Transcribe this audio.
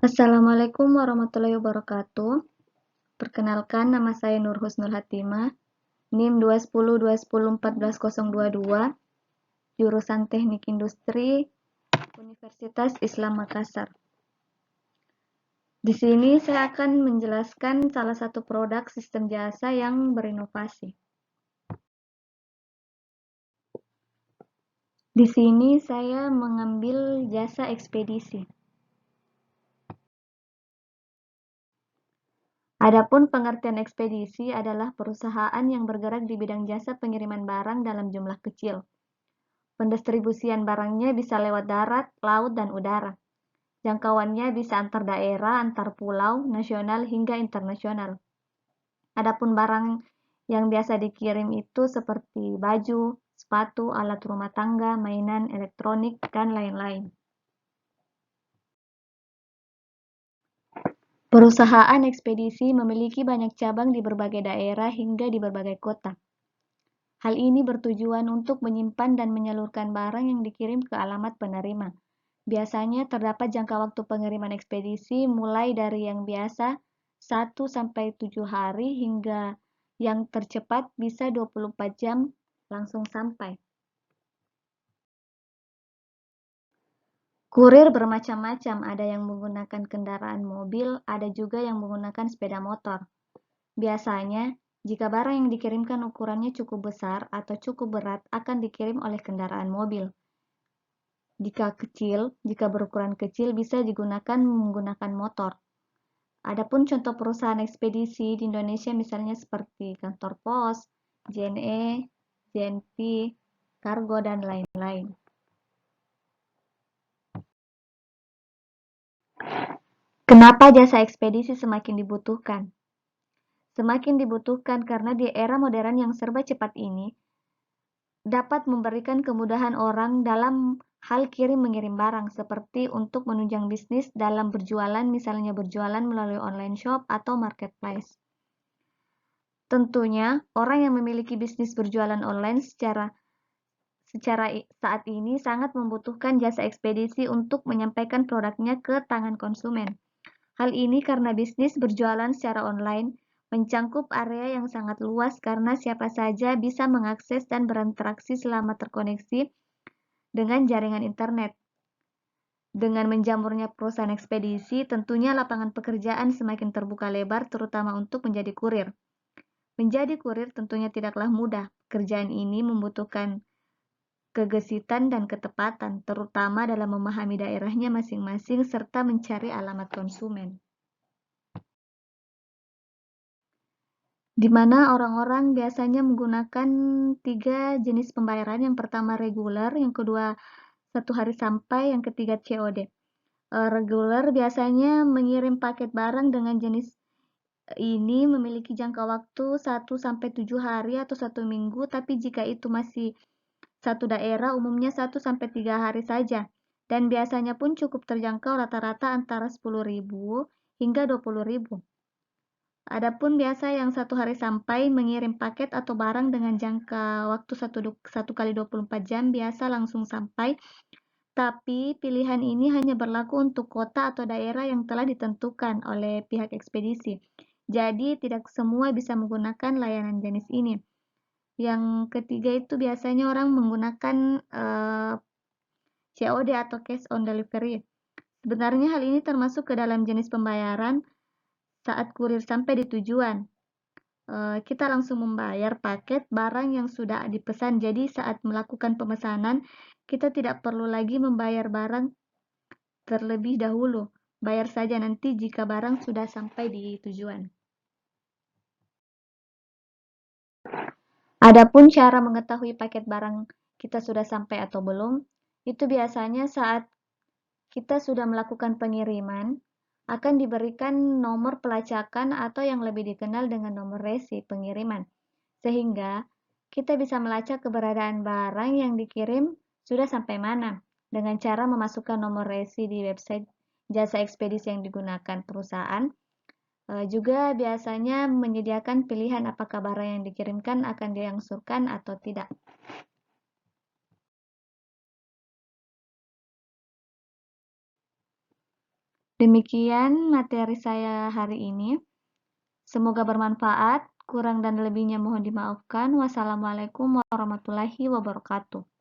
Assalamualaikum warahmatullahi wabarakatuh. Perkenalkan, nama saya Nur Husnul Hatimah, NIM 21020140222, jurusan Teknik Industri, Universitas Islam Makassar. Di sini saya akan menjelaskan salah satu produk sistem jasa yang berinovasi. Di sini saya mengambil jasa ekspedisi. Adapun pengertian ekspedisi adalah perusahaan yang bergerak di bidang jasa pengiriman barang dalam jumlah kecil. Pendistribusian barangnya bisa lewat darat, laut, dan udara. Jangkauannya bisa antar daerah, antar pulau, nasional, hingga internasional. Adapun barang yang biasa dikirim itu seperti baju, sepatu, alat rumah tangga, mainan, elektronik, dan lain-lain. Perusahaan ekspedisi memiliki banyak cabang di berbagai daerah hingga di berbagai kota. Hal ini bertujuan untuk menyimpan dan menyalurkan barang yang dikirim ke alamat penerima. Biasanya terdapat jangka waktu pengiriman ekspedisi mulai dari yang biasa 1-7 hari hingga yang tercepat bisa 24 jam langsung sampai. Kurir bermacam-macam, ada yang menggunakan kendaraan mobil, ada juga yang menggunakan sepeda motor. Biasanya, jika barang yang dikirimkan ukurannya cukup besar atau cukup berat akan dikirim oleh kendaraan mobil. Jika berukuran kecil bisa digunakan menggunakan motor. Adapun contoh perusahaan ekspedisi di Indonesia misalnya seperti kantor pos, JNE, JNP, Kargo, dan lain-lain. Kenapa jasa ekspedisi semakin dibutuhkan? Semakin dibutuhkan karena di era modern yang serba cepat ini, dapat memberikan kemudahan orang dalam hal kirim-mengirim barang, seperti untuk menunjang bisnis dalam berjualan, misalnya berjualan melalui online shop atau marketplace. Tentunya, orang yang memiliki bisnis berjualan online secara saat ini sangat membutuhkan jasa ekspedisi untuk menyampaikan produknya ke tangan konsumen. Hal ini karena bisnis berjualan secara online mencangkup area yang sangat luas karena siapa saja bisa mengakses dan berinteraksi selama terkoneksi dengan jaringan internet. Dengan menjamurnya perusahaan ekspedisi, tentunya lapangan pekerjaan semakin terbuka lebar, terutama untuk menjadi kurir. Menjadi kurir tentunya tidaklah mudah. Pekerjaan ini membutuhkan kegesitan dan ketepatan, terutama dalam memahami daerahnya masing-masing serta mencari alamat konsumen. Di mana orang-orang biasanya menggunakan 3 jenis pembayaran. Yang pertama reguler, yang kedua 1 hari sampai, yang ketiga COD. Reguler biasanya mengirim paket barang dengan jenis ini memiliki jangka waktu 1-7 hari atau 1 minggu, tapi jika itu masih satu daerah umumnya 1-3 hari saja, dan biasanya pun cukup terjangkau rata-rata antara 10.000 hingga 20.000. Adapun biasa yang 1 hari sampai mengirim paket atau barang dengan jangka waktu 1 kali 24 jam biasa langsung sampai, tapi pilihan ini hanya berlaku untuk kota atau daerah yang telah ditentukan oleh pihak ekspedisi. Jadi tidak semua bisa menggunakan layanan jenis ini. Yang ketiga itu biasanya orang menggunakan COD atau cash on delivery. Sebenarnya hal ini termasuk ke dalam jenis pembayaran saat kurir sampai di tujuan. Kita langsung membayar paket barang yang sudah dipesan. Jadi saat melakukan pemesanan, kita tidak perlu lagi membayar barang terlebih dahulu. Bayar saja nanti jika barang sudah sampai di tujuan. Adapun cara mengetahui paket barang kita sudah sampai atau belum, itu biasanya saat kita sudah melakukan pengiriman, akan diberikan nomor pelacakan atau yang lebih dikenal dengan nomor resi pengiriman. Sehingga kita bisa melacak keberadaan barang yang dikirim sudah sampai mana dengan cara memasukkan nomor resi di website jasa ekspedisi yang digunakan perusahaan. Juga biasanya menyediakan pilihan apakah barang yang dikirimkan akan diangsurkan atau tidak. Demikian materi saya hari ini. Semoga bermanfaat. Kurang dan lebihnya mohon dimaafkan. Wassalamualaikum warahmatullahi wabarakatuh.